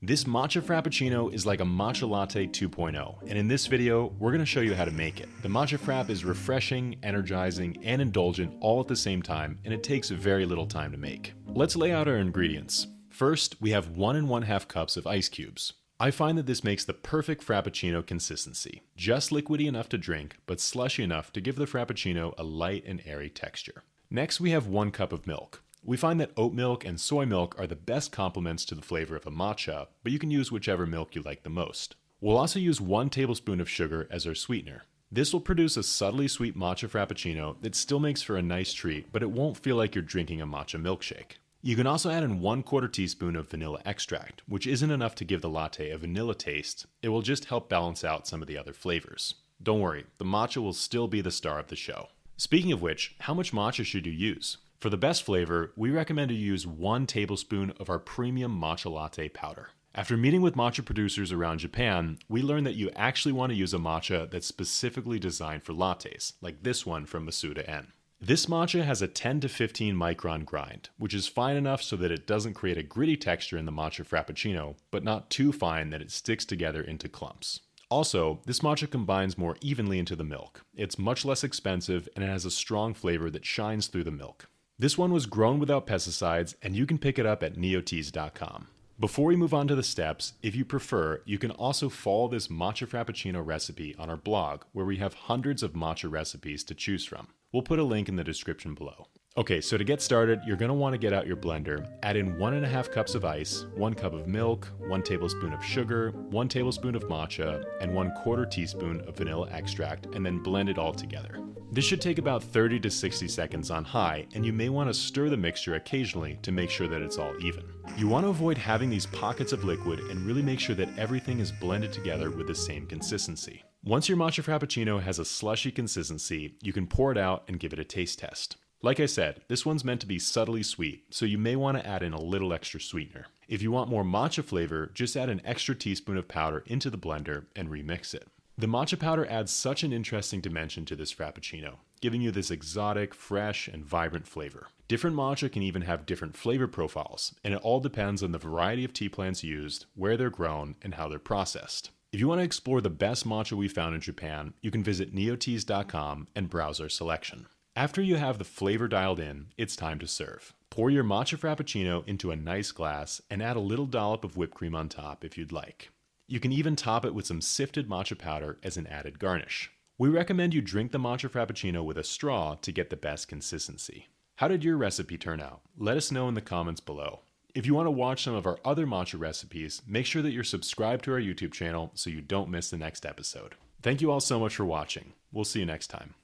This Matcha Frappuccino is like a matcha latte 2.0, and in this video, we're going to show you how to make it. The Matcha Frappe is refreshing, energizing, and indulgent all at the same time, and it takes very little time to make. Let's lay out our ingredients. First, we have 1 1/2 cups of ice cubes. I find that this makes the perfect Frappuccino consistency. Just liquidy enough to drink, but slushy enough to give the Frappuccino a light and airy texture. Next, we have 1 cup of milk. We find that oat milk and soy milk are the best complements to the flavor of a matcha, but you can use whichever milk you like the most. We'll also use 1 tablespoon of sugar as our sweetener. This will produce a subtly sweet matcha frappuccino that still makes for a nice treat, but it won't feel like you're drinking a matcha milkshake. You can also add in 1/4 teaspoon of vanilla extract, which isn't enough to give the latte a vanilla taste. It will just help balance out some of the other flavors. Don't worry, the matcha will still be the star of the show. Speaking of which, how much matcha should you use? For the best flavor, we recommend you use 1 tablespoon of our premium matcha latte powder. After meeting with matcha producers around Japan, we learned that you actually want to use a matcha that's specifically designed for lattes, like this one from Masuda N. This matcha has a 10 to 15 micron grind, which is fine enough so that it doesn't create a gritty texture in the matcha frappuccino, but not too fine that it sticks together into clumps. Also, this matcha combines more evenly into the milk. It's much less expensive and it has a strong flavor that shines through the milk. This one was grown without pesticides, and you can pick it up at neoteas.com. Before we move on to the steps, if you prefer, you can also follow this Matcha Frappuccino recipe on our blog, where we have hundreds of matcha recipes to choose from. We'll put a link in the description below. Okay, so to get started, you're going to want to get out your blender, add in 1 1/2 cups of ice, 1 cup of milk, 1 tablespoon of sugar, 1 tablespoon of matcha, and 1/4 teaspoon of vanilla extract, and then blend it all together. This should take about 30 to 60 seconds on high, and you may want to stir the mixture occasionally to make sure that it's all even. You want to avoid having these pockets of liquid and really make sure that everything is blended together with the same consistency. Once your Matcha Frappuccino has a slushy consistency, you can pour it out and give it a taste test. Like I said, this one's meant to be subtly sweet, so you may want to add in a little extra sweetener. If you want more matcha flavor, just add an extra teaspoon of powder into the blender and remix it. The matcha powder adds such an interesting dimension to this Frappuccino, giving you this exotic, fresh, and vibrant flavor. Different matcha can even have different flavor profiles, and it all depends on the variety of tea plants used, where they're grown, and how they're processed. If you want to explore the best matcha we found in Japan, you can visit neoteas.com and browse our selection. After you have the flavor dialed in, it's time to serve. Pour your Matcha Frappuccino into a nice glass and add a little dollop of whipped cream on top if you'd like. You can even top it with some sifted matcha powder as an added garnish. We recommend you drink the Matcha Frappuccino with a straw to get the best consistency. How did your recipe turn out? Let us know in the comments below. If you want to watch some of our other matcha recipes, make sure that you're subscribed to our YouTube channel so you don't miss the next episode. Thank you all so much for watching. We'll see you next time.